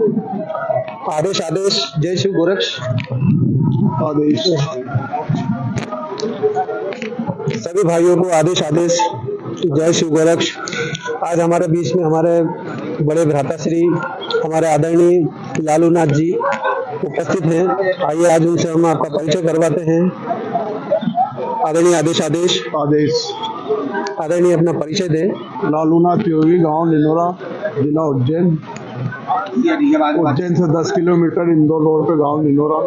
आदेश आदेश, जय शिव गोरक्ष। आदेश। सभी भाइयों को आदेश आदेश, जय शिव गोरक्ष। आज हमारे बीच में हमारे बड़े भ्राता श्री हमारे आदरणीय लालू नाथ जी उपस्थित हैं। आइए आज उनसे हम आपका परिचय करवाते हैं। आदरणीय आदेश आदेश। आदेश। आदरणीय अपना परिचय दें। लालू नाथ योगी, गांव निनोरा, जिला उज्जैन। उज्जैन से 10 किलोमीटर इंदौर रोड पे गांव निनोरा।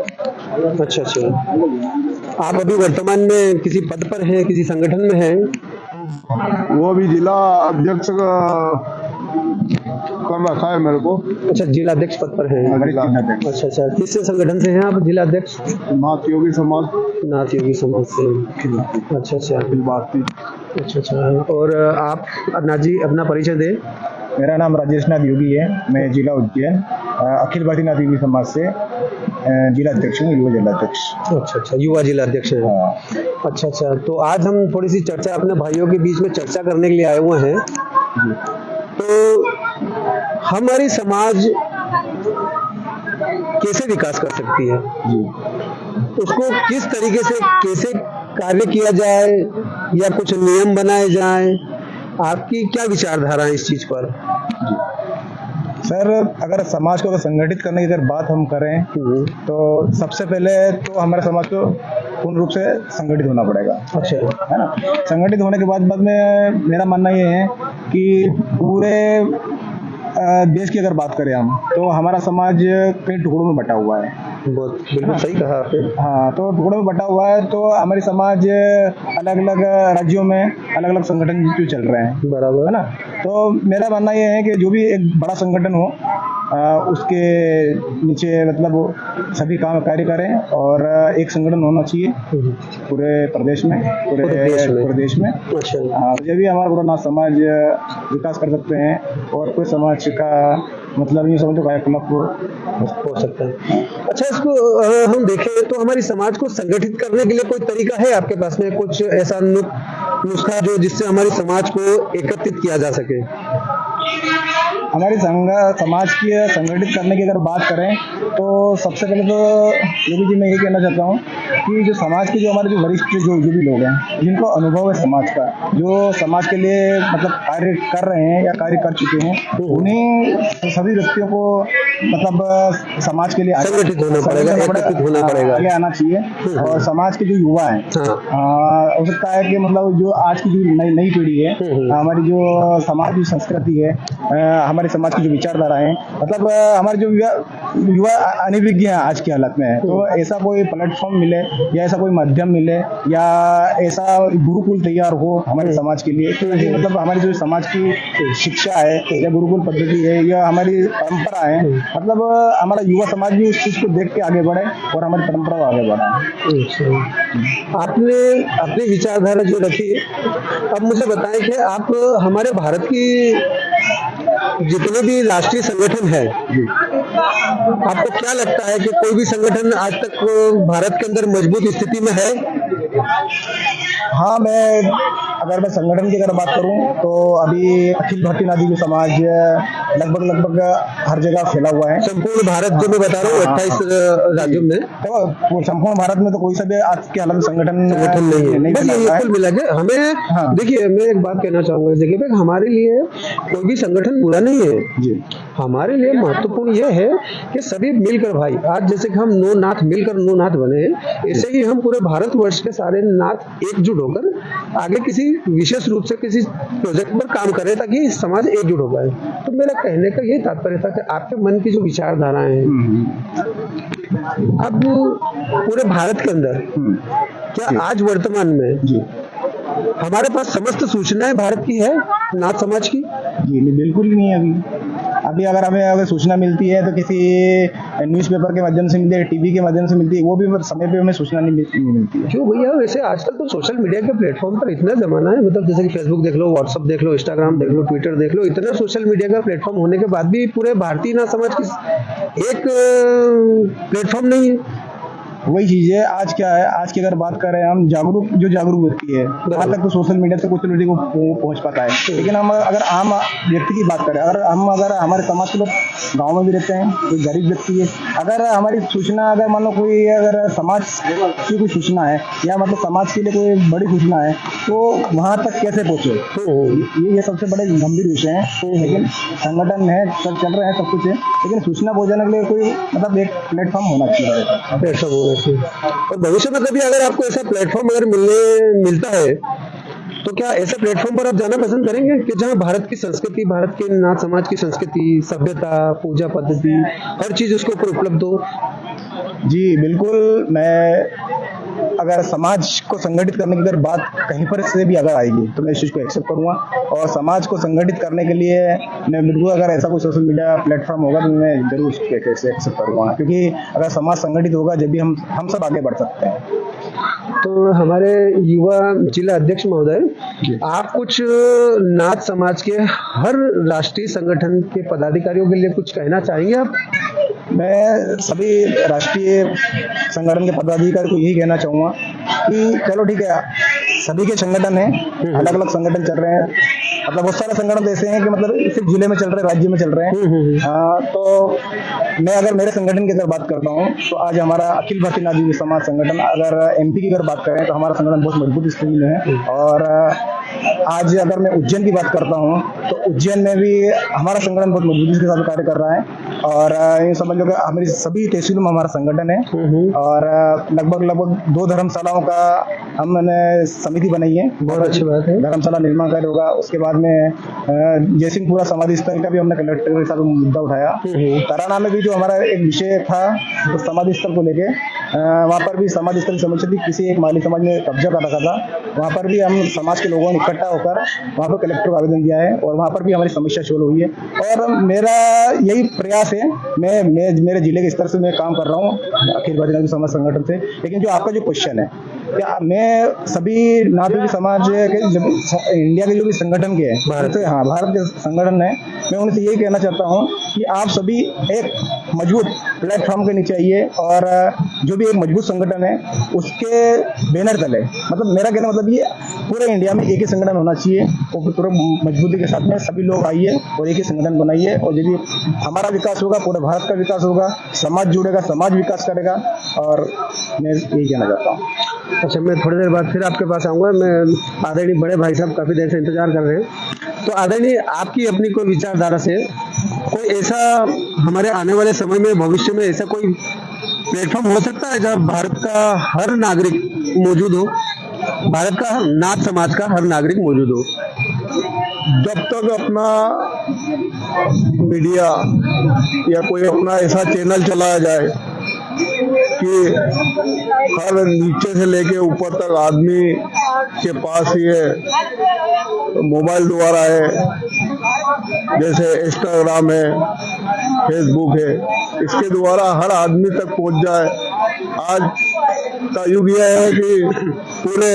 अच्छा अच्छा। आप अभी वर्तमान में किसी पद पर हैं, किसी संगठन में हैं? वो अभी जिला अध्यक्ष कर रखा है मेरे को। अच्छा, जिला अध्यक्ष पद पर हैं। अच्छा अच्छा। किस संगठन से हैं आप जिला अध्यक्ष? नाथ योगी समाज। नाथ योगी समाज से। अच्छा अच्छा। अखिल भारतीय। अच्छा अच्छा। और आप नाथ जी अपना परिचय दें। मेरा नाम राजेश नाथ योगी है। मैं जिला उज्जैन अखिल भारतीय नाथ योगी समाज से जिला अध्यक्ष हूँ, युवा जिला अध्यक्ष। अच्छा अच्छा, युवा जिला अध्यक्ष है। अच्छा अच्छा। तो आज हम थोड़ी सी चर्चा अपने भाइयों के बीच में चर्चा करने के लिए आए हुए हैं। तो हमारी समाज कैसे विकास कर सकती है, उसको किस तरीके से कैसे कार्य किया जाए या कुछ नियम बनाए जाए, आपकी क्या विचारधारा है इस चीज पर? सर, अगर समाज को संगठित करने की अगर बात हम करें तो सबसे पहले तो हमारे समाज को पूर्ण रूप से संगठित होना पड़ेगा। अच्छा, है ना। संगठित होने के बाद में मेरा मानना ये है कि पूरे देश की अगर बात करें हम तो हमारा समाज कई टुकड़ों में बटा हुआ है। बहुत बिल्कुल सही कहा आपने। हाँ, तो टुकड़ों में बटा हुआ है तो हमारी समाज अलग अलग राज्यों में अलग अलग संगठन जो चल रहे हैं, बराबर है ना। तो मेरा मानना ये है कि जो भी एक बड़ा संगठन हो उसके नीचे मतलब सभी काम कार्य करें और एक संगठन होना चाहिए पूरे प्रदेश में, पूरे देश में। अच्छा। जब भी हमारा पूरा समाज विकास कर सकते हैं और कोई समाज का मतलब ये समझो कायाकल्प हो सकता है। अच्छा, इसको हम देखें तो हमारी समाज को संगठित करने के लिए कोई तरीका है आपके पास में, कुछ ऐसा नुस्खा जो जिससे हमारी समाज को एकत्रित किया जा सके? हमारी समाज की संगठित करने की अगर बात करें तो सबसे पहले तो योगी जी मैं ये कहना चाहता हूँ कि जो समाज के जो हमारे जो वरिष्ठ जो भी लोग हैं जिनको अनुभव है समाज का, जो समाज के लिए मतलब कार्य कर रहे हैं या कार्य कर चुके हैं, उन्हीं सभी व्यक्तियों को मतलब समाज के लिए संगठित होना पड़ेगा, एकत्रित होना पड़ेगा, आगे आना चाहिए। और समाज के जो युवा हैं हो सकता है कि मतलब जो आज की जो नई पीढ़ी है, हमारी जो समाज की संस्कृति है, हमारे समाज की जो विचारधारा है, मतलब हमारे जो युवा अनिविज्ञ है आज की हालत में, तो ऐसा कोई प्लेटफॉर्म मिले या ऐसा कोई माध्यम मिले या ऐसा गुरुकुल तैयार हो हमारे समाज के लिए, मतलब हमारी जो समाज की शिक्षा है या गुरुकुल पद्धति है या हमारी परंपरा है, मतलब हमारा युवा समाज भी उस चीज को देख के आगे बढ़े और हमारी परंपरा को आगे बढ़ाए। आपने अपनी विचारधारा जो रखी, अब मुझे बताएं कि आप हमारे भारत की जितने भी राष्ट्रीय संगठन है, आपको क्या लगता है कि कोई भी संगठन आज तक भारत के अंदर मजबूत स्थिति में है? हाँ, अगर मैं संगठन की अगर बात करूं तो अभी अखिल भारतीय नाथ योगी समाज लगभग हर जगह फैला हुआ है। संपूर्ण भारत जो मैं बता रहा हूँ 28 राज्यों में, तो संपूर्ण भारत में तो कोई सा भी आज के हालत में संगठन नहीं बस ये कुल मिला के हमें देखिए, मैं एक बात कहना चाहूंगा इस जगह पे, हमारे लिए कोई भी संगठन बुरा नहीं है जी। हमारे लिए महत्वपूर्ण यह है कि सभी मिलकर, भाई आज जैसे कि हम 9 नाथ मिलकर 9 नाथ बने, ऐसे ही हम पूरे भारतवर्ष के सारे नाथ एकजुट होकर आगे किसी विशेष रूप से किसी प्रोजेक्ट पर काम करें ताकि समाज एकजुट हो पाए। तो मेरा कहने का यही तात्पर्य था कि आपके मन की जो विचारधाराएं हैं अब पूरे भारत के अंदर, क्या आज वर्तमान में हमारे पास समस्त सूचनाएं भारत की है नाथ समाज की? जी बिल्कुल ही नहीं है। अभी अगर हमें सूचना मिलती है तो किसी न्यूज़पेपर के माध्यम से मिलती है, टीवी के माध्यम से मिलती है, वो भी समय पे हमें सूचना नहीं मिलती है। क्यों भैया, वैसे आजकल तो सोशल मीडिया के प्लेटफॉर्म पर इतना जमाना है, मतलब जैसे कि फेसबुक देख लो, व्हाट्सएप देख लो, इंस्टाग्राम देख लो, ट्विटर देख लो, इतना सोशल मीडिया का प्लेटफॉर्म होने के बाद भी पूरे भारतीय नाथ समाज की एक प्लेटफॉर्म नहीं है। वही चीज है। आज क्या है, आज की अगर बात करें हम, जागरूक व्यक्ति है वहाँ तक तो सोशल मीडिया से कुछ लोगों को पहुंच पाता है, लेकिन हम अगर आम व्यक्ति की बात करें, अगर हमारे समाज के लोग गाँव में भी रहते हैं, कोई गरीब व्यक्ति है, अगर हमारी सूचना, अगर मान लो कोई अगर समाज की कोई सूचना है या मतलब समाज के लिए कोई बड़ी सूचना है, तो वहाँ तक कैसे पहुंचे, ये सबसे बड़े गंभीर विषय है। लेकिन संगठन है, सब चल रहे हैं, सब कुछ है, लेकिन सूचना पहुंचाने के लिए कोई मतलब एक प्लेटफॉर्म होना चाहिए, प्लेटफॉर्म होना चाहिए। और भविष्य में कभी अगर आपको ऐसा प्लेटफॉर्म अगर मिलता है तो क्या ऐसे प्लेटफॉर्म पर आप जाना पसंद करेंगे कि जहां भारत की संस्कृति, भारत के नाथ समाज की संस्कृति, सभ्यता, पूजा पद्धति, हर चीज उसके ऊपर उपलब्ध हो? जी बिल्कुल। मैं अगर समाज को संगठित करने की अगर बात कहीं पर से भी अगर आएगी तो मैं इस चीज़ को एक्सेप्ट करूंगा, और समाज को संगठित करने के लिए मैं बिल्कुल, अगर ऐसा कोई सोशल मीडिया प्लेटफॉर्म होगा तो मैं जरूर उसको एक्सेप्ट करूंगा, क्योंकि अगर समाज संगठित होगा जब भी हम सब आगे बढ़ सकते हैं। तो हमारे युवा जिला अध्यक्ष महोदय, आप कुछ नाथ समाज के हर राष्ट्रीय संगठन के पदाधिकारियों के लिए कुछ कहना चाहेंगे आप? मैं सभी राष्ट्रीय संगठन के पदाधिकारी को यही कहना चाहूँगा कि चलो ठीक है, सभी के संगठन हैं, अलग अलग संगठन चल रहे हैं, मतलब बहुत सारे संगठन ऐसे हैं कि मतलब सिर्फ जिले में चल रहे हैं, राज्य में चल रहे हैं। तो मैं अगर मेरे संगठन की अगर बात करता हूँ तो आज हमारा अखिल भारतीय नाथ समाज संगठन, अगर एमपी की अगर बात करें तो हमारा संगठन बहुत मजबूत स्थिति में है। और आज अगर मैं उज्जैन की बात करता हूँ तो उज्जैन में भी हमारा संगठन बहुत मजबूती के साथ कार्य कर रहा है, और ये समझ लो कि हमारी सभी तहसीलों में हमारा संगठन है, और लगभग 2 धर्मशालाओं का हमने समिति बनाई है। बहुत अच्छी बात है। धर्मशाला निर्माण कार्य होगा, उसके बाद में जयसिंहपुरा समाधि स्थल का भी हमने कलेक्टर के साथ मुद्दा उठाया। तराना में भी जो हमारा एक विषय था तो समाधि स्थल को लेके, वहाँ पर भी समाधि स्थल की समस्या थी, किसी एक माली समाज ने कब्जा कर रखा था, वहाँ पर भी हम समाज के लोगों ने इकट्ठा होकर वहाँ पर कलेक्टर को आवेदन दिया है, और वहाँ पर भी हमारी समस्या सोल्व हुई है। और मेरा यही प्रयास है, मैं मेरे जिले के स्तर से मैं काम कर रहा हूँ अखिल भारतीय समाज संगठन से। लेकिन जो आपका जो क्वेश्चन है, क्या मैं सभी नाथी समाज के इंडिया के जो भी संगठन के हैं, भारत के संगठन है, मैं उनसे यही कहना चाहता हूँ कि आप सभी एक मजबूत प्लेटफॉर्म के नीचे आइए, और जो भी एक मजबूत संगठन है उसके बैनर तले, मतलब मेरा कहना मतलब ये पूरे इंडिया में एक ही संगठन होना चाहिए, और पूरे मजबूती के साथ में सभी लोग आइए और एक ही संगठन बनाइए, और जब भी हमारा विकास होगा, पूरे भारत का विकास होगा, समाज जुड़ेगा, समाज विकास करेगा, और मैं यही कहना चाहता हूँ। अच्छा, मैं थोड़ी देर बाद फिर आपके पास आऊँगा। मैं आदरणीय बड़े भाई साहब काफ़ी देर से इंतजार कर रहे हैं, तो आदरणीय आपकी अपनी कोई विचारधारा से कोई ऐसा हमारे आने वाले समय में, भविष्य में ऐसा कोई प्लेटफॉर्म हो सकता है जहाँ भारत का हर नागरिक मौजूद हो, भारत का नाथ समाज का हर नागरिक मौजूद हो? जब तक अपना मीडिया या कोई अपना ऐसा चैनल चलाया जाए कि हर नीचे से लेके ऊपर तक आदमी के पास ये मोबाइल द्वारा है, जैसे इंस्टाग्राम है, फेसबुक है, इसके द्वारा हर आदमी तक पहुंच जाए। आज का युग यह है कि पूरे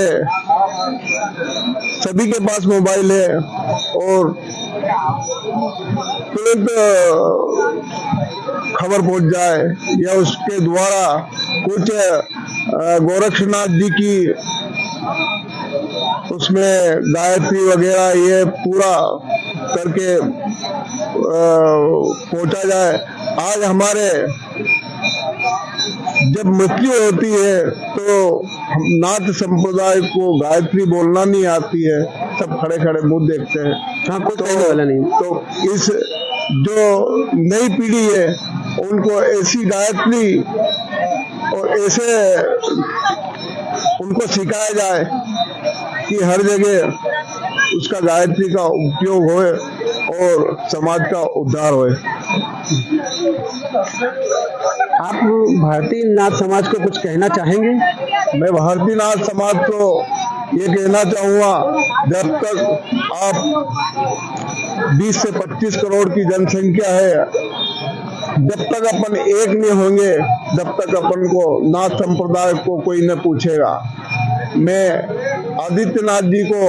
सभी के पास मोबाइल है, और तुरंत खबर पहुंच जाए, या उसके द्वारा कुछ गोरक्षनाथ जी की उसमें गायत्री वगैरह ये पूरा करके पहुंचा जाए। आज हमारे जब मृत्यु होती है तो नाथ संप्रदाय को गायत्री बोलना नहीं आती है, सब खड़े खड़े मुंह देखते हैं, हाँ, कुछ कहने वाला नहीं। तो इस जो नई पीढ़ी है उनको ऐसी गायत्री और ऐसे उनको सिखाया जाए कि हर जगह उसका गायत्री का उपयोग होए और समाज का उद्धार होए। आप भारतीय नाथ समाज को कुछ कहना चाहेंगे? मैं भारतीय नाथ समाज को ये कहना चाहूँगा, जब तक आप 20 से 25 करोड़ की जनसंख्या है, जब तक अपन एक नहीं होंगे, जब तक अपन को नाथ संप्रदाय को कोई न पूछेगा। मैं आदित्यनाथ जी को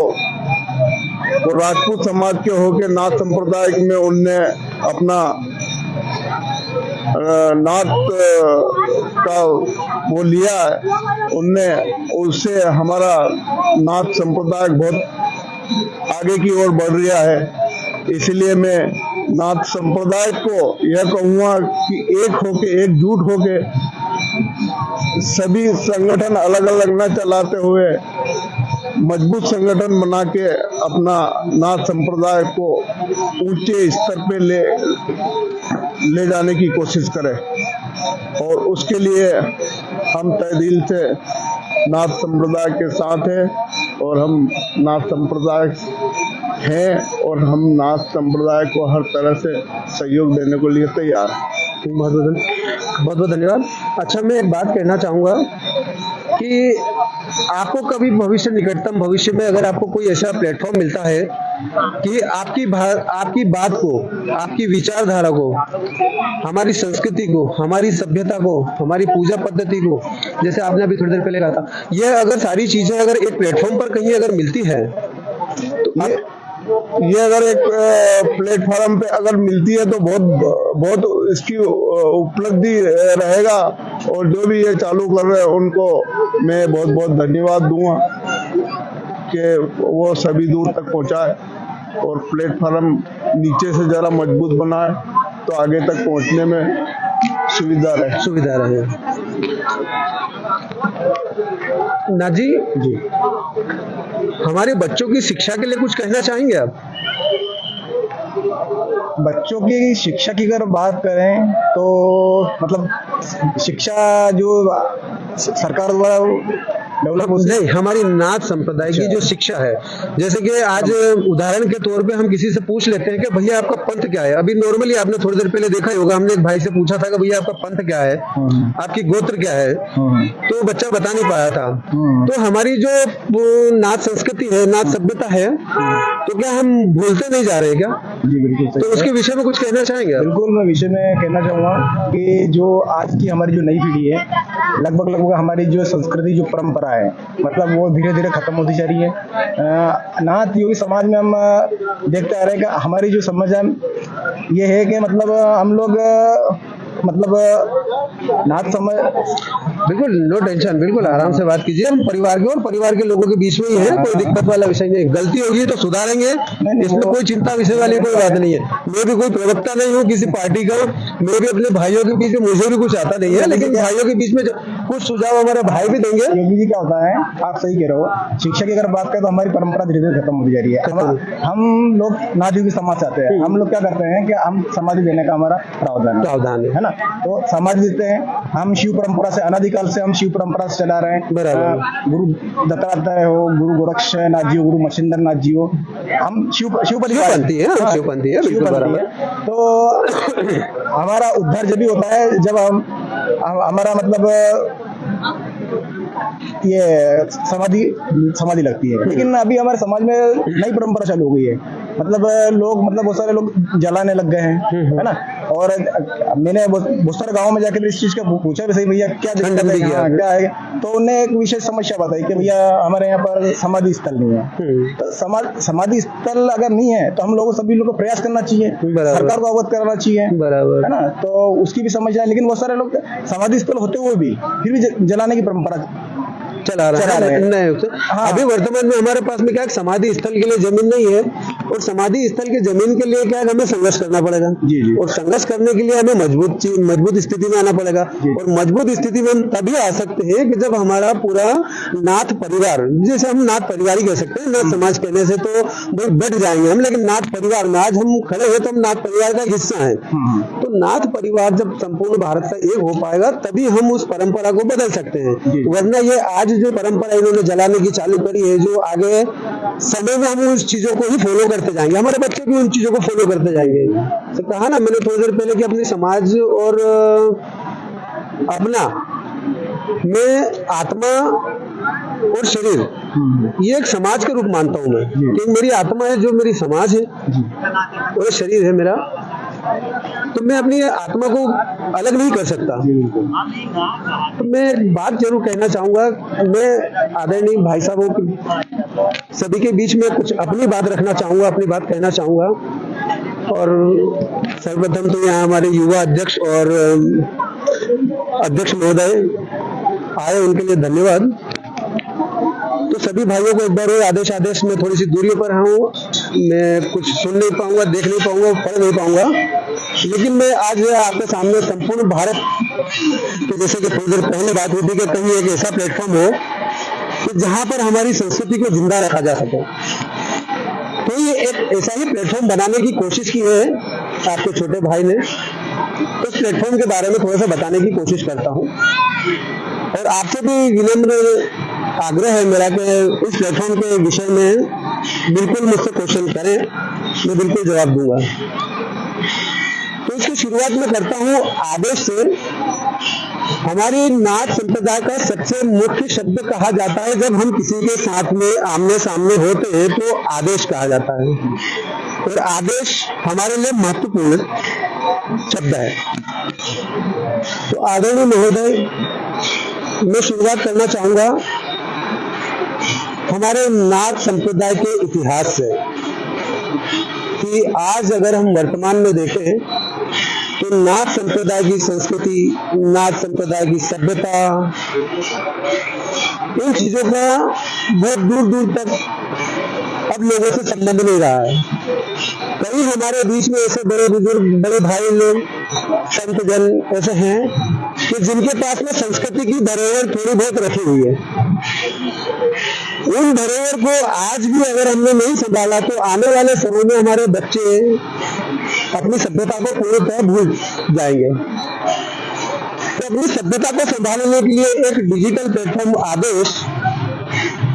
तो राजपूत समाज के होके नाथ संप्रदाय में उनने अपना नाथ का वो लिया है, उनने उससे हमारा नाथ संप्रदाय बहुत आगे की ओर बढ़ रहा है। इसलिए मैं नाथ संप्रदाय को यह कहूँगा कि एक होके, एकजुट होके, सभी संगठन अलग अलग न चलाते हुए मजबूत संगठन बना के अपना नाथ संप्रदाय को ऊंचे स्तर पे ले जाने की कोशिश करें। और उसके लिए हम तहे दिल से नाथ संप्रदाय के साथ हैं और हम नाथ संप्रदाय हैं और हम नाथ संप्रदाय को हर तरह से सहयोग देने को लिए तैयार हैं। बहुत बहुत धन्यवाद। अच्छा, मैं एक बात कहना चाहूँगा कि आपको कभी भविष्य, निकटतम भविष्य में अगर आपको कोई ऐसा प्लेटफॉर्म मिलता है कि आपकी बात को, आपकी विचारधारा को, हमारी संस्कृति को, हमारी सभ्यता को, हमारी पूजा पद्धति को, जैसे आपने अभी थोड़ी देर पहले कहा था, यह अगर सारी चीजें अगर एक प्लेटफॉर्म पर कहीं अगर मिलती है तो ये अगर एक प्लेटफॉर्म पे अगर मिलती है तो बहुत इसकी उपलब्धि रहेगा। और जो भी ये चालू कर रहे हैं उनको मैं बहुत बहुत धन्यवाद दूंगा कि वो सभी दूर तक पहुंचाए और प्लेटफॉर्म नीचे से जरा मजबूत बनाए तो आगे तक पहुंचने में सुविधा रहे। नाथ जी, हमारे बच्चों की शिक्षा के लिए कुछ कहना चाहेंगे आप? बच्चों की शिक्षा की अगर बात करें तो मतलब शिक्षा जो सरकार द्वारा डेवलप नहीं, हमारी नाथ संप्रदाय की जो शिक्षा है, जैसे कि आज उदाहरण के तौर पे हम किसी से पूछ लेते हैं कि भैया आपका पंथ क्या है। अभी नॉर्मली आपने थोड़ी देर पहले देखा ही होगा, हमने एक भाई से पूछा था कि भैया आपका पंथ क्या है, आपकी गोत्र क्या है, तो बच्चा बता नहीं पाया था। तो हमारी जो नाथ संस्कृति है, नाथ सभ्यता है, तो क्या हम भूलते नहीं जा रहे क्या? जी बिल्कुल। तो उसके विषय में कुछ कहना चाहेंगे? बिल्कुल, मैं विषय में कहना चाहूँगा कि जो आज की हमारी जो नई पीढ़ी है, लगभग हमारी जो संस्कृति, जो परंपरा है, मतलब वो धीरे धीरे खत्म होती जा रही है। नाथ योगी समाज में हम देखते आ रहे हैं कि हमारी जो समझ है ये है कि मतलब हम लोग नाथ समझ, बिल्कुल नो टेंशन, बिल्कुल आराम से बात कीजिए। हम परिवार के और परिवार के लोगों के बीच में ही है, कोई दिक्कत वाला विषय नहीं। गलती होगी तो सुधारेंगे, इसमें कोई चिंता विषय वाली कोई बात नहीं है। मैं भी कोई प्रवक्ता नहीं हूँ किसी पार्टी का, मैं भी अपने भाइयों के बीच में, मुझे भी कुछ आता नहीं है, लेकिन भाइयों के बीच में कुछ सुझाव हमारे भाई भी देंगे। योगी जी क्या होता है, आप सही कह रहे हो, शिक्षा की अगर बात करें तो हमारी परंपरा धीरे धीरे खत्म होती जा रही है। हम लोग नाथ योगी समाज चाहते हैं, हम लोग क्या करते हैं कि हम समाधि देने का हमारा प्रावधान है ना, तो समाधि देते हैं। हम शिव परंपरा से, अनादिकाल से हम शिव परंपरा से चला रहे हैं। गुरु दत्तात्रेय हो, गुरु गोरक्षनाथ जी हो, गुरु मच्छिंद्र नाथ जी हो, हम शिवपंथी है। तो हमारा उद्धार जब भी होता है जब हमारा मतलब ये समाधि लगती है। लेकिन अभी हमारे समाज में नई परंपरा चालू हो गई है, मतलब लोग, बहुत सारे लोग जलाने लग गए हैं, है ना। और मैंने बहुत सारे गाँव में जाकर इस चीज का पूछा भी, सही भैया क्या दिक्कत है, क्या है, तो उन्हें एक विशेष समस्या बताई कि भैया हमारे यहाँ पर समाधि स्थल नहीं है। तो समाधि स्थल अगर नहीं है तो हम लोगों, सभी लोगों को प्रयास करना चाहिए, सरकार को अवगत कराना चाहिए, है ना। तो उसकी भी समझ है, लेकिन बहुत सारे लोग समाधि स्थल होते हुए भी फिर भी जलाने की परंपरा चला रहा है। हाँ। अभी वर्तमान में हमारे पास में क्या समाधि स्थल के लिए जमीन नहीं है, और समाधि स्थल के जमीन के लिए क्या है, हमें संघर्ष करना पड़ेगा। जी। और संघर्ष करने के लिए हमें मजबूत स्थिति में आना पड़ेगा। और मजबूत स्थिति में हम तभी आ सकते हैं कि जब हमारा पूरा नाथ परिवार, जैसे हम नाथ परिवार ही कह सकते हैं, नाथ समाज कहने से तो बहुत बढ़ जाएंगे हम, लेकिन नाथ परिवार में आज हम खड़े हैं तो हम नाथ परिवार का हिस्सा है। तो नाथ परिवार जब संपूर्ण भारत का एक हो पाएगा तभी हम उस परंपरा को बदल सकते हैं। वरना ये आज जो परंपरा इन्होंने जलाने की चालू करी है, जो आगे समय में हम उस चीजों को ही फॉलो करते जाएंगे, हमारे बच्चे भी उन चीजों को फॉलो करते जाएंगे। तो कहा ना मैंने थोड़ी देर पहले कि अपने समाज और अपना में आत्मा और शरीर, ये एक समाज के रूप मानता हूं मैं, क्योंकि मेरी आत्मा है जो मेरी समाज है, और शरीर है मेरा, तो मैं अपनी आत्मा को अलग नहीं कर सकता। तो मैं एक बात जरूर कहना चाहूंगा, मैं आदरणीय भाई साहबों की सभी के बीच में कुछ अपनी बात रखना चाहूंगा, अपनी बात कहना चाहूंगा और सर्वप्रथम तो यहाँ हमारे युवा अध्यक्ष और अध्यक्ष महोदय आए, उनके लिए धन्यवाद। तो सभी भाइयों को एक बार आदेश में थोड़ी सी दूरी पर हूँ, मैं कुछ सुन नहीं पाऊंगा, देख नहीं पाऊंगा, पढ़ नहीं पाऊंगा, लेकिन मैं आज आपके सामने संपूर्ण भारत के, जैसे कि थोड़ी देर पहले बात हुई थी कि कहीं एक ऐसा प्लेटफॉर्म हो कि जहां पर हमारी संस्कृति को जिंदा रखा जा सके, तो ये एक ऐसा ही प्लेटफॉर्म बनाने की कोशिश की है आपके छोटे भाई ने। तो उस प्लेटफॉर्म के बारे में थोड़ा सा बताने की कोशिश करता हूँ, और आपसे भी विनम्र आग्रह है मेरा कि इस प्लेटफॉर्म के विषय में बिल्कुल मुझसे क्वेश्चन करें, मैं बिल्कुल जवाब दूंगा। तो इसकी शुरुआत में करता हूँ आदेश से। हमारी नाथ संप्रदाय का सबसे मुख्य शब्द कहा जाता है, जब हम किसी के साथ में आमने सामने होते हैं तो आदेश कहा जाता है, और आदेश हमारे लिए महत्वपूर्ण शब्द है। तो आदरणीय महोदय, मैं शुरुआत करना चाहूंगा हमारे नाथ संप्रदाय के इतिहास से, कि आज अगर हम वर्तमान में देखें तो नाथ संप्रदाय की संस्कृति, नाथ संप्रदाय की सभ्यता, इन चीजों का बहुत दूर दूर तक अब लोगों से संबंध नहीं रहा है। कई हमारे बीच में ऐसे बड़े बुजुर्ग, बड़े भाई लोग, संत जन ऐसे हैं कि जिनके पास में संस्कृति की धरोहर थोड़ी बहुत रखी हुई है। उन धरोहर को आज भी अगर हमने नहीं संभाला तो आने वाले समय में हमारे बच्चे अपनी सभ्यता को पूरी तरह भूल जाएंगे। तो अपनी सभ्यता को संभालने के लिए एक डिजिटल प्लेटफॉर्म आदेश,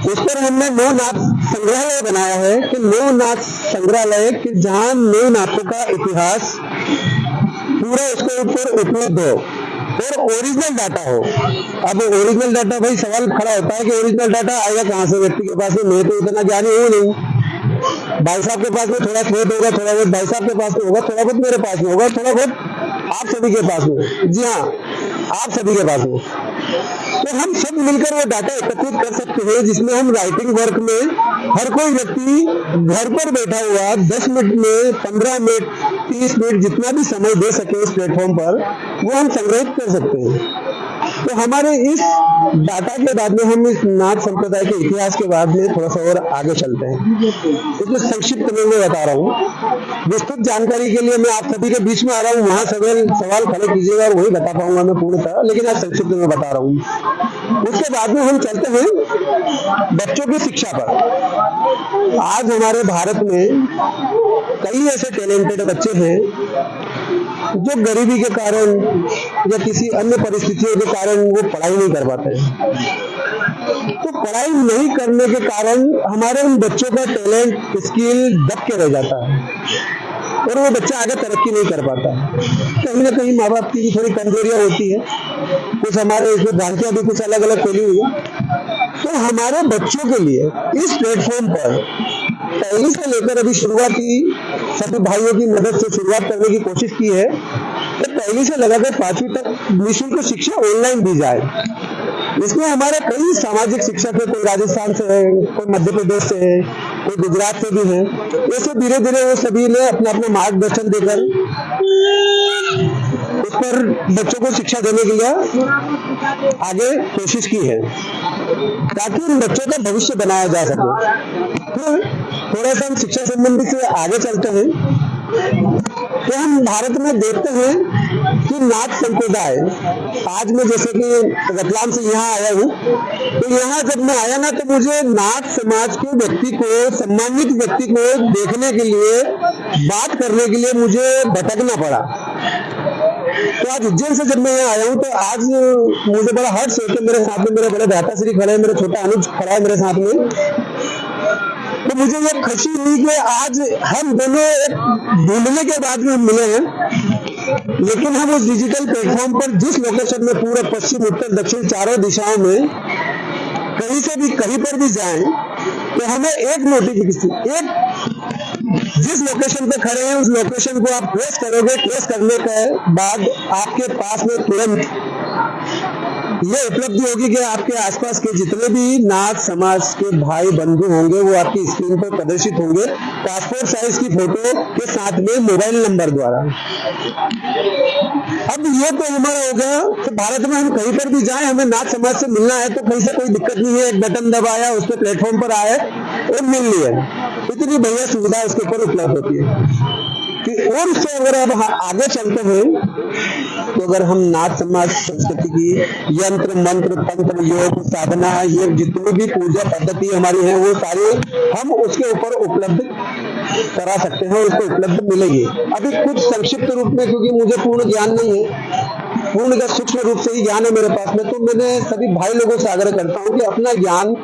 उस पर हमने नौ नाथ संग्रहालय बनाया है, कि नौ नाथ संग्रहालय कि जहां नौ नाथों का इतिहास पूरा उसके ऊपर उपलब्ध हो और ओरिजिनल डाटा हो। अब ओरिजिनल डाटा, भाई सवाल खड़ा होता है कि ओरिजिनल डाटा आएगा कहां से व्यक्ति के पास में? मैं तो इतना ज्ञानी हूं नहीं। भाई साहब के पास में थोड़ा स्रोत होगा, थोड़ा बहुत भाई साहब के पास में होगा, थोड़ा बहुत मेरे पास में होगा, थोड़ा बहुत आप सभी के पास में। जी हाँ, आप सभी के पास में। तो हम सब मिलकर वो डाटा एकत्रित कर सकते हैं, जिसमें हम राइटिंग वर्क में हर कोई व्यक्ति घर पर बैठा हुआ 10 मिनट में, 15 मिनट, 30 मिनट, जितना भी समय दे सके इस प्लेटफॉर्म पर, वो हम संग्रहित कर सकते हैं। तो हमारे इस डाटा के बाद में हम इस नाथ संप्रदाय के इतिहास के बाद में थोड़ा सा और आगे चलते हैं। इसमें संक्षिप्त में मैं बता रहा हूँ, विस्तृत जानकारी के लिए मैं आप सभी के बीच में आ रहा हूँ, वहां सवाल खड़े कीजिएगा और वही बता पाऊंगा मैं पूर्णतः, लेकिन आज संक्षिप्त में बता रहा हूँ। उसके बाद में हम चलते हैं बच्चों की शिक्षा पर। आज हमारे भारत में कई ऐसे टैलेंटेड बच्चे हैं जो गरीबी के कारण या किसी अन्य परिस्थितियों के कारण वो पढ़ाई नहीं कर पाते। तो पढ़ाई नहीं करने के कारण हमारे उन बच्चों का टैलेंट, स्किल दब के रह जाता है और वो बच्चा आगे तरक्की नहीं कर पाता। कहीं ना कहीं माँ बाप की भी थोड़ी कमजोरियां होती है, कुछ हमारे इसमें भ्रांतियां भी कुछ अलग अलग फैली हुई है। तो हमारे बच्चों के लिए इस प्लेटफॉर्म पर पहली से लेकर अभी शुरुआती सभी भाइयों की मदद से शुरुआत करने की कोशिश की है कि पहली से लगाकर 5वीं तक निःशुल्क शिक्षा ऑनलाइन दी जाए। इसमें हमारे कई सामाजिक शिक्षक है, कोई राजस्थान से है, कोई मध्य प्रदेश से है, कोई गुजरात से भी है। ऐसे धीरे धीरे वो सभी ने अपना अपना मार्गदर्शन देकर उस पर बच्चों को शिक्षा देने के लिए आगे कोशिश की है, ताकि उन बच्चों का भविष्य बनाया जा सके। तो थोड़ा सा हम शिक्षा संबंधी से आगे चलते हैं। तो हम भारत में देखते हैं कि नाथ संप्रदाय, आज मैं जैसे कि रतलाम से यहाँ आया हूँ, तो यहाँ जब मैं आया ना, तो मुझे नाथ समाज के व्यक्ति को, सम्मानित व्यक्ति को देखने के लिए, बात करने के लिए मुझे भटकना पड़ा। तो आज उज्जैन से जब मैं यहाँ आया हूँ, तो आज मुझे बड़ा हर्ष है कि मेरे साथ में मेरे बड़े भ्राताश्री खड़े हैं, मेरे छोटा अनुज खड़ा है मेरे साथ में। तो मुझे ये खुशी हुई कि आज हम दोनों एक ढूंढने के बाद में हम मिले हैं, लेकिन हम उस डिजिटल प्लेटफॉर्म पर जिस लोकेशन में पूरे पश्चिम, उत्तर, दक्षिण चारों दिशाओं में कहीं से भी कहीं पर भी जाएं, तो हमें एक नोटिफिकेशन, एक जिस लोकेशन पे खड़े हैं उस लोकेशन को आप प्रेस करोगे, प्रेस करने के बाद आपके पास में तुरंत ये उपलब्धि होगी कि आपके आसपास के जितने भी नाथ समाज के भाई बंधु होंगे वो आपकी स्क्रीन पर प्रदर्शित होंगे पासपोर्ट साइज की फोटो के साथ में मोबाइल नंबर द्वारा। अब ये तो हमारा हो गया तो भारत में हम कहीं पर भी जाएं, हमें नाथ समाज से मिलना है तो कहीं से कोई दिक्कत नहीं है, एक बटन दबाया उस पर प्लेटफॉर्म पर आए और मिल लिया। इतनी बढ़िया सुविधा उसके ऊपर उपलब्ध होती है और उससे अगर अब आगे चलते हैं तो अगर हम नाथ समाज संस्कृति की यंत्र मंत्र तंत्र योग साधना ये जितनी भी पूजा पद्धति हमारी है वो सारी हम उसके ऊपर उपलब्ध करा सकते हैं और उसको उपलब्ध मिलेगी। अभी कुछ संक्षिप्त रूप में, क्योंकि मुझे पूर्ण ज्ञान नहीं है, पूर्ण का सूक्ष्म रूप से ही ज्ञान है मेरे पास में, तो मैंने सभी भाई लोगों से आग्रह करता हूं कि अपना ज्ञान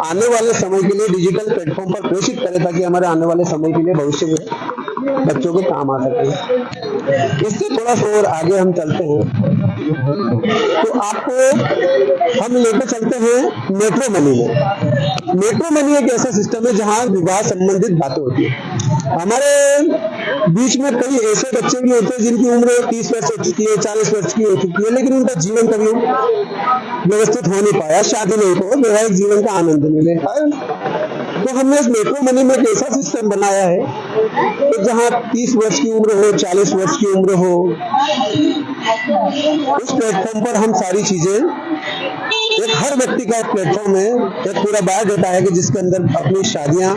आने वाले समय के लिए डिजिटल प्लेटफॉर्म पर प्रेषित करें ताकि हमारे आने वाले समय के लिए भविष्य में बच्चों के काम आ सके। इससे थोड़ा सा और आगे हम चलते हैं तो आपको हम लेकर चलते हैं मेट्रो मनी में। मेट्रो मनी एक ऐसा सिस्टम है जहां विवाह संबंधित बातें होती है। हमारे बीच में कई ऐसे बच्चे भी होते हैं जिनकी उम्र 30 वर्ष हो चुकी है, 40 वर्ष की हो चुकी है, लेकिन उनका जीवन कभी व्यवस्थित हो नहीं पाया, शादी नहीं हो, वैवाहिक जीवन का आनंद नहीं ले पाया। तो हमने इस मेट्रो मनी में एक ऐसा सिस्टम बनाया है कि जहां 30 वर्ष की उम्र हो, 40 वर्ष की उम्र हो, उस प्लेटफॉर्म पर हम सारी चीजें, एक हर व्यक्ति का एक प्लेटफॉर्म है, एक पूरा बायोडाटा है कि जिसके अंदर अपनी शादियां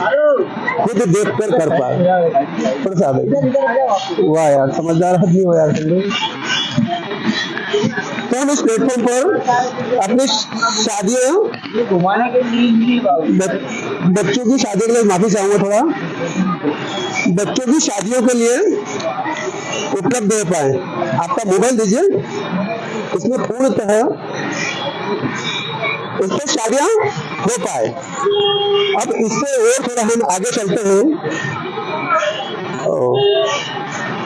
खुद देखकर कर पाए। प्रसाद वाह यार, समझदार आदमी हो यार। तो हम इस प्लेटफॉर्म पर अपनी शादियां बच्चों की शादी के लिए, माफी चाहूंगा थोड़ा, बच्चों की शादियों के लिए उपलब्ध हो पाए। आपका मोबाइल दीजिए, इसमें पूर्णतः इस पर शादियां हो पाए। अब इससे और थोड़ा हम आगे चलते हैं,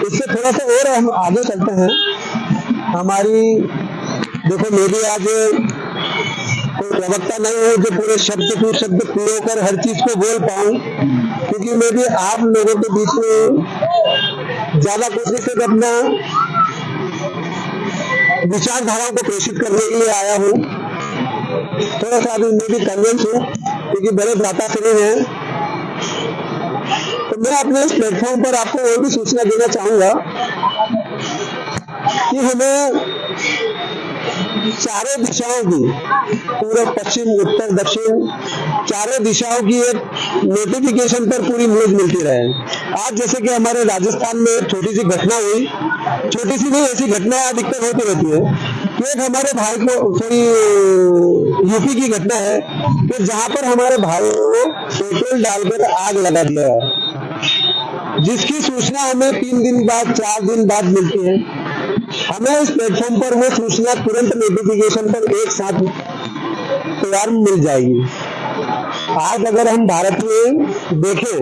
इससे थोड़ा सा और हम आगे चलते हैं। हमारी देखो, मैं भी आज कोई प्रवक्ता नहीं हूँ जो पूरे शब्द टू शब्द पूरे कर हर चीज को बोल पाऊं, क्योंकि मैं भी आप लोगों के बीच में ज्यादा कोशिश से अपना विचारधाराओं को प्रेषित करने के लिए आया हूँ। थोड़ा सा अभी मैं भी कन्विंस हूँ क्योंकि बड़े भ्राता श्री हैं, तो मैं अपने इस प्लेटफॉर्म पर आपको और भी सूचना देना चाहूंगा कि हमें चारों दिशाओं की, पूर्व पश्चिम उत्तर दक्षिण, चारों दिशाओं की एक नोटिफिकेशन पर पूरी न्यूज मिलती रहे। आज जैसे कि हमारे राजस्थान में एक छोटी सी घटना हुई, छोटी सी नहीं, ऐसी घटनाएं अधिकतर होती रहती है। तो एक हमारे भाई को, सॉरी यूपी की घटना है कि जहां पर हमारे भाई को पेट्रोल डालकर आग लगा दिया है, जिसकी सूचना हमें 3 दिन बाद 4 दिन बाद मिलती है। हमें इस प्लेटफॉर्म पर वो सूचना तुरंत नोटिफिकेशन पर एक साथ तैयार मिल जाएगी। आज अगर हम भारत में देखें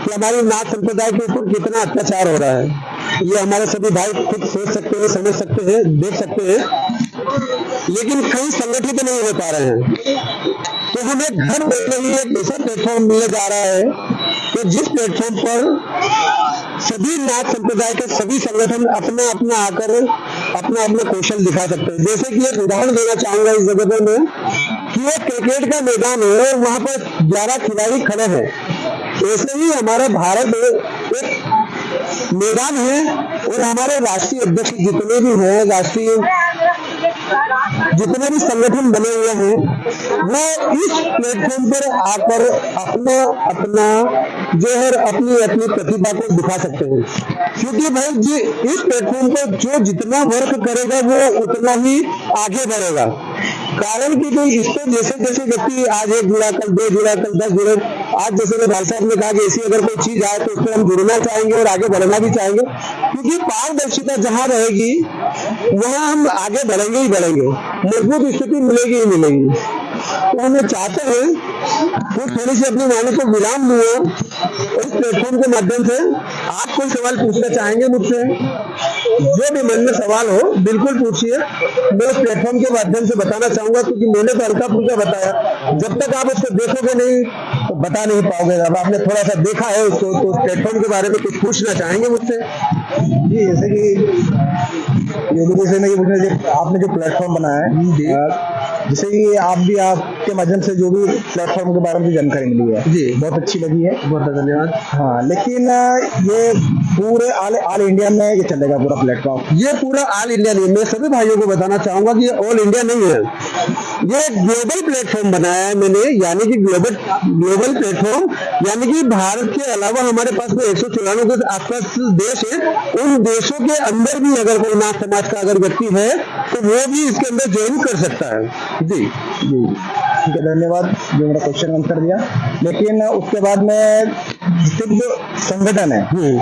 कि हमारे नाथ संप्रदाय के ऊपर कितना अत्याचार हो रहा है, ये हमारे सभी भाई खुद सोच सकते हैं, समझ सकते हैं, देख सकते हैं, लेकिन कहीं संगठित नहीं हो पा रहे हैं। तो हमें घर बैठे ही एक ऐसा प्लेटफॉर्म मिलने जा रहा है कि जिस प्लेटफॉर्म पर सभी नाथ संप्रदाय के सभी संगठन अपना अपना आकर अपना अपना कौशल दिखा सकते हैं। जैसे कि एक उदाहरण देना चाहूंगा इस जगह पे मैं, कि एक क्रिकेट का मैदान है और वहां पर 11 खिलाड़ी खड़े हैं। ऐसे ही हमारे भारत में एक मैदान है और हमारे राष्ट्रीय अध्यक्ष जितने भी हैं, राष्ट्रीय जितने भी संगठन बने हुए हैं, वो इस प्लेटफॉर्म पर आकर अपना अपना जो है अपनी अपनी प्रतिभा को दिखा सकते हैं। क्योंकि भाई जी इस प्लेटफॉर्म पर जो जितना वर्क करेगा वो उतना ही आगे बढ़ेगा। कारण कि तो इस पर जैसे जैसे व्यक्ति आज 1 जुड़ा, कल 2 जुड़ा, कल 10 जुड़े, आज जैसे भाई साहब ने कहा कि ऐसी अगर कोई चीज आए तो उस पर हम जुड़ना चाहेंगे और आगे बढ़ना भी चाहेंगे, क्योंकि पारदर्शिता जहां रहेगी वहां हम आगे बढ़ेंगे ही बढ़ेंगे, मजबूत स्थिति मिलेगी ही मिलेगी। तो हमें चाहते हैं वो थोड़ी सी अपनी वाणी को विराम दूंगा इस प्लेटफॉर्म के माध्यम से। आप कोई सवाल पूछना चाहेंगे मुझसे, जो भी मन में सवाल हो बिल्कुल पूछिए, मैं इस प्लेटफॉर्म के माध्यम से बताना चाहूंगा, क्योंकि मैंने तो हल्का फुल्का बताया, जब तक आप उसको देखोगे नहीं तो बता नहीं पाओगे। अब आपने थोड़ा सा देखा है उसको, तो उस प्लेटफॉर्म के बारे में कुछ पूछना चाहेंगे मुझसे? जी, जैसे कि जैसे मैं ये पूछना, आपने जो प्लेटफॉर्म बनाया है, जैसे कि आप भी आपके माध्यम से जो भी प्लेटफॉर्म के बारे में जानकारी मिली है जी, बहुत अच्छी लगी है, बहुत धन्यवाद। हाँ, लेकिन ये पूरे ऑल इंडिया में ये चलेगा पूरा प्लेटफॉर्म? ये पूरा ऑल इंडिया नहीं, मैं सभी भाइयों को बताना चाहूंगा कि ये ऑल इंडिया नहीं है, ये ग्लोबल प्लेटफॉर्म बनाया है मैंने, यानी कि ग्लोबल प्लेटफॉर्म, यानी कि भारत के अलावा हमारे पास में 194 के आसपास देश है, उन देशों के अंदर भी अगर कोई नाथ समाज का अगर व्यक्ति है तो वो भी इसके अंदर ज्वाइन कर सकता है। जी जी, ठीक है, धन्यवाद जो मेरा क्वेश्चन आंसर दिया। लेकिन उसके बाद में जितने जो संगठन है,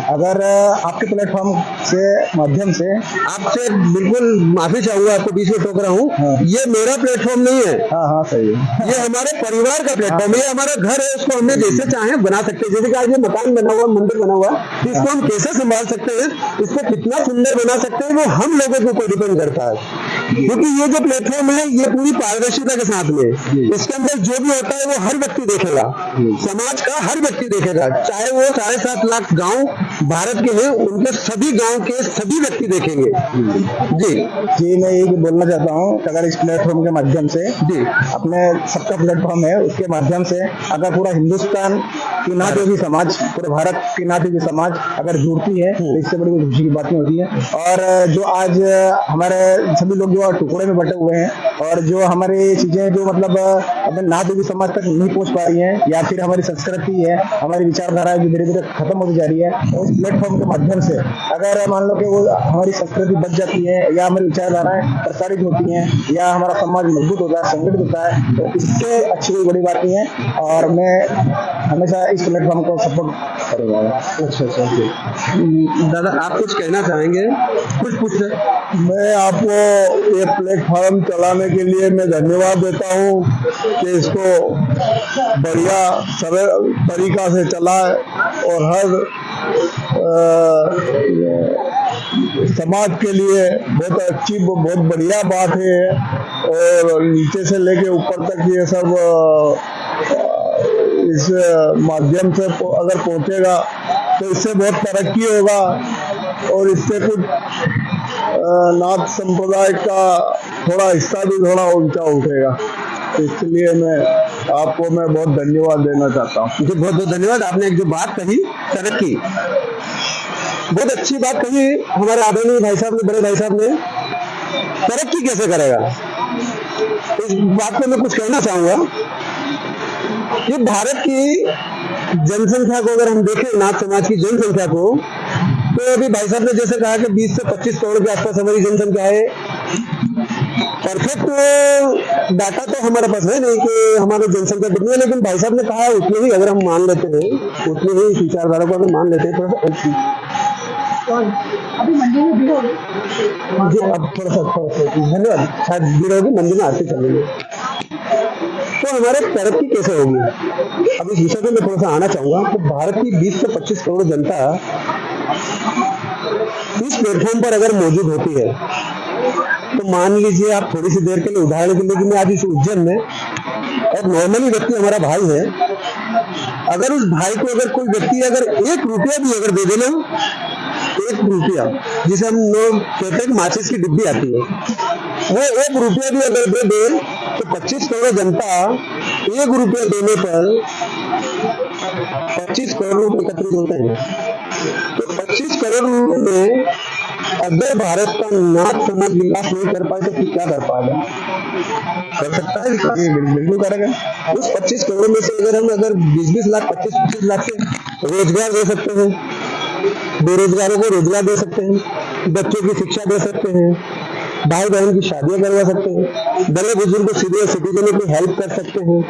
अगर आपके प्लेटफॉर्म से माध्यम से, आपसे बिल्कुल माफी चाहूंगा, आपको बीच में टोक रहा हूँ, ये मेरा प्लेटफॉर्म नहीं है। हाँ सही है, ये हमारे परिवार का प्लेटफॉर्म है, ये हमारा घर है, उसको हमने जैसे चाहे बना सकते हैं। जैसे कि आज ये मकान बना हुआ, मंदिर बना हुआ, इसको हम कैसे संभाल सकते हैं, इसको कितना सुंदर बना सकते हैं, वो हम लोगों के ऊपर डिपेंड करता है। क्योंकि ये जो प्लेटफॉर्म है ये पूरी पारदर्शिता के साथ में, इसके अंदर जो भी होता है वो हर व्यक्ति देखेगा, समाज का हर व्यक्ति देखेगा, चाहे वो 7.5 लाख गांव भारत के हैं, उनके सभी गांव के सभी व्यक्ति देखेंगे। जी, मैं ये बोलना चाहता हूँ, अगर इस प्लेटफॉर्म के माध्यम से, जी, अपने सबका प्लेटफॉर्म है, उसके माध्यम से अगर पूरा हिंदुस्तान की नाथ योगी समाज, पूरे भारत की नाथ योगी समाज अगर जुड़ती है तो इससे बड़ी खुशी की बात नहीं होती है। और जो आज हमारे सभी लोग जो टुकड़े में बटे हुए हैं, और जो हमारी चीजें जो मतलब अपने नाथ योगी समाज तक नहीं पहुंच पा रही है, या फिर हमारी संस्कृति है, हमारी विचारधारा है जो धीरे धीरे खत्म होती जा रही है, और इस प्लेटफॉर्म के माध्यम से अगर मान लो कि वो हमारी संस्कृति बच जाती है, या हमारी विचारधाराएं प्रसारित होती हैं, या हमारा समाज मजबूत होता है, संगठित होता है, तो इससे अच्छी कोई बड़ी बात नहीं है। और मैं हमेशा इस प्लेटफॉर्म को सपोर्ट करूंगा। अच्छा, दादा आप कुछ कहना चाहेंगे? कुछ पूछ रहे? मैं आपको ये प्लेटफॉर्म चलाने के लिए मैं धन्यवाद देता हूँ कि इसको बढ़िया सरल तरीका से चलाए, और हर समाज के लिए बहुत अच्छी, बहुत बढ़िया बात है, और नीचे से लेके ऊपर तक ये सब इस माध्यम से अगर पहुंचेगा तो इससे बहुत तरक्की होगा, और इससे कुछ नाथ संप्रदाय का थोड़ा हिस्सा भी थोड़ा ऊंचा उठेगा। इसलिए मैं बहुत धन्यवाद देना चाहता हूँ। जी, बहुत बहुत धन्यवाद। आपने एक जो बात कही, तरक्की, बहुत अच्छी बात कही हमारे आदरणीय भाई साहब ने, बड़े भाई साहब ने। तरक्की कैसे करेगा, इस बात पे मैं कुछ कहना चाहूंगा। ये भारत की जनसंख्या को अगर हम देखें, नाथ समाज की जनसंख्या को, तो अभी भाई साहब ने जैसे कहा कि 20 से 25 करोड़ के आसपास हमारी जनसंख्या है। परफेक्ट डाटा तो हमारे पास है नहीं कि हमारी जनसंख्या कितनी है, लेकिन भाई साहब ने कहा उतनी ही अगर हम मान लेते हैं, उतनी ही विचारधारा को अगर मान लेते हैं, अभी मंदिर में भीड़ होगी जी, अब थोड़ा सा धन्यवाद, शायद भीड़ होगी, मंदिर में आरती चलेगी, तो हमारे तरक्की कैसे होगी। अब इस विषय पे मैं थोड़ा सा आना चाहूंगा। तो भारत की 20 से 25 करोड़ जनता इस प्लेटफॉर्म पर अगर मौजूद होती है, तो मान लीजिए आप थोड़ी सी देर के लिए, उदाहरण के लिए कि मैं आज इस उज्जैन में, और नॉर्मली व्यक्ति हमारा भाई है, अगर उस भाई को अगर कोई व्यक्ति अगर 1 रुपया भी अगर दे देना, 1 रुपया, जिसे हम लोग कहते हैं माचिस की डिब्बी आती है, वो 1 रुपया भी अगर दे दे, तो 25 करोड़ जनता 1 रुपया देने पर 25 करोड़ रुपए एकत्रित होते हैं। तो 25 करोड़ में अगर भारत का नाथ समाज विकास नहीं कर पाए तो फिर क्या कर पाएगा? कर सकता है विकास? बिल्कुल करेगा। उस 25 करोड़ में से अगर 20-20 लाख, 25-25 लाख से रोजगार दे सकते हैं, बेरोजगारों को रोजगार दे सकते हैं, बच्चों की शिक्षा दे सकते हैं, भाई बहन की शादियां करवा सकते हैं, बड़े बुजुर्ग सीनियर सिटीजनों की हेल्प कर सकते हैं।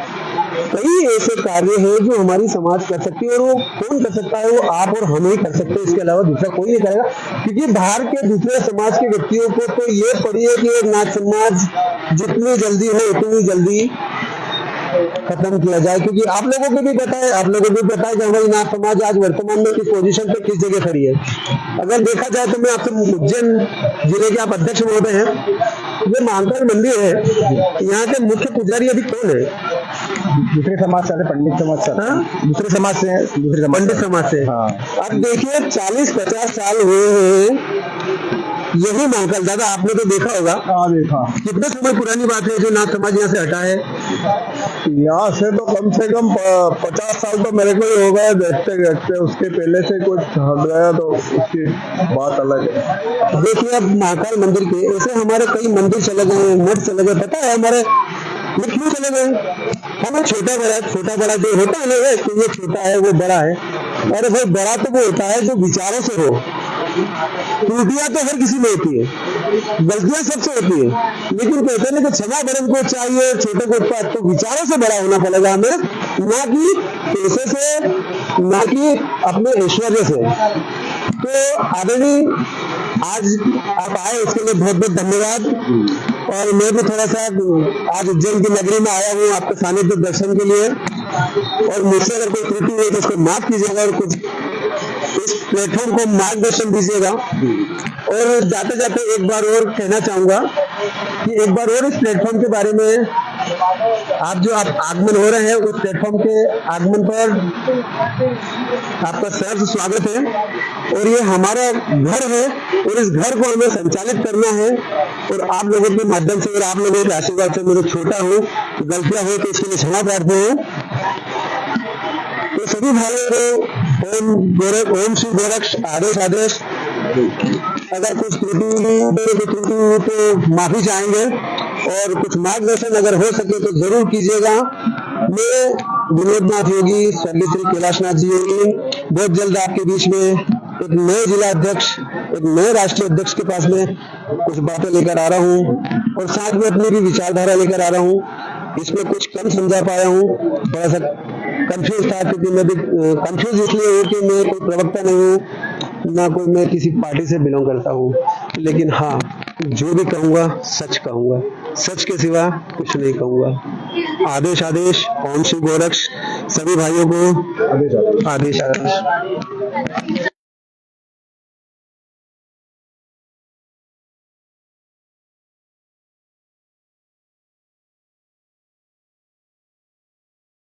कई ऐसे कार्य हैं जो हमारी समाज कर सकती है, और वो कौन कर सकता है? वो आप और हम ही कर सकते हैं, इसके अलावा दूसरा कोई नहीं करेगा। क्योंकि बाहर के दूसरे समाज के व्यक्तियों को तो ये पड़ी है कि नाथ समाज जितनी जल्दी हो उतनी जल्दी खत्म किया जाए, क्योंकि आप लोगों को भी पता है, कि हमारी नाथ समाज आज वर्तमान में किस पोजीशन पे, किस जगह खड़ी है। अगर देखा जाए तो मैं आपसे, उज्जैन जिले के आप अध्यक्ष महोदय हैं, ये महाकाल मंदिर है, यहाँ के मुख्य पुजारी अभी कौन है? दूसरे समाज से, पंडित समाज से, दूसरे समाज से, पंडित समाज से। हाँ। अब देखिए 40-50 साल हुए हैं यही महाकाल दादा आपने तो देखा होगा। हाँ देखा। कितने समय पुरानी बात है जो नाथ समाज यहाँ से हटा है? यहाँ से तो कम से कम 50 साल तो मेरे को ही हो गए देखते देखते। उसके पहले से कुछ हट गया तो उसकी बात अलग है। देखिए अब महाकाल मंदिर के ऐसे हमारे कई मंदिर चले गए, मठ चले गए। पता है हमारे क्यों चले गए? हमें छोटा बड़ा जो होता है ना, ये छोटा है वो बड़ा है। अरे भाई बड़ा तो वो होता है जो विचारों से हो। त्रुटियां तो हर किसी में होती है, गलतियां सबसे होती है, लेकिन कहते हैं कि क्षमा बड़े को चाहिए, छोटे को तो विचारों से बड़ा होना पड़ेगा हमें, ना कि पैसे से, ना कि अपने ऐश्वर्य से। तो आदरणीय आज आप आए उसके लिए बहुत बहुत धन्यवाद। और मैं भी थोड़ा सा आज उज्जैन की नगरी में आया हूँ आपके सानिध्य दर्शन के लिए, और मुझसे अगर कोई त्रुटि हुई तो उसको माफ कीजिएगा और कुछ इस प्लेटफॉर्म को मार्गदर्शन दीजिएगा। और जाते जाते एक बार और कहना चाहूंगा कि एक बार और इस प्लेटफॉर्म के बारे में आप जो आगमन हो रहे हैं उस प्लेटफॉर्म के आगमन पर आपका सहर्ष स्वागत है। और ये हमारा घर है और इस घर को हमें संचालित करना है, और आप लोगों के माध्यम से और आप लोगों के आशीर्वाद से, मैं छोटा हूँ गलतियां हो तो इसके लिए क्षमा प्रार्थना है। तो सभी भाइयों को ओम श्री गोरक्ष आदेश आदेश। अगर कुछ त्रुटि हुई तो माफी चाहेंगे, और कुछ मार्गदर्शन अगर हो सके तो जरूर कीजिएगा। मैं विनोद नाथ योगी, स्वर्गीय कैलाशनाथ जी योगी बहुत जल्द आपके बीच में एक नए जिला अध्यक्ष, एक नए राष्ट्रीय अध्यक्ष के पास में कुछ बातें लेकर आ रहा हूँ, और साथ में अपनी भी विचारधारा लेकर आ रहा हूँ। इसमें कुछ कम समझा पाया हूँ, थोड़ा सा कंफ्यूज था, क्योंकि मैं भी कंफ्यूज इसलिए हूँ कि मैं कोई प्रवक्ता नहीं हूँ, ना कोई मैं किसी पार्टी से बिलोंग करता हूँ, लेकिन हाँ जो भी कहूँगा सच कहूँगा, सच के सिवा कुछ नहीं कहूँगा। आदेश आदेश। ओम श्री गोरक्ष। सभी भाइयों को आदेश आदेश।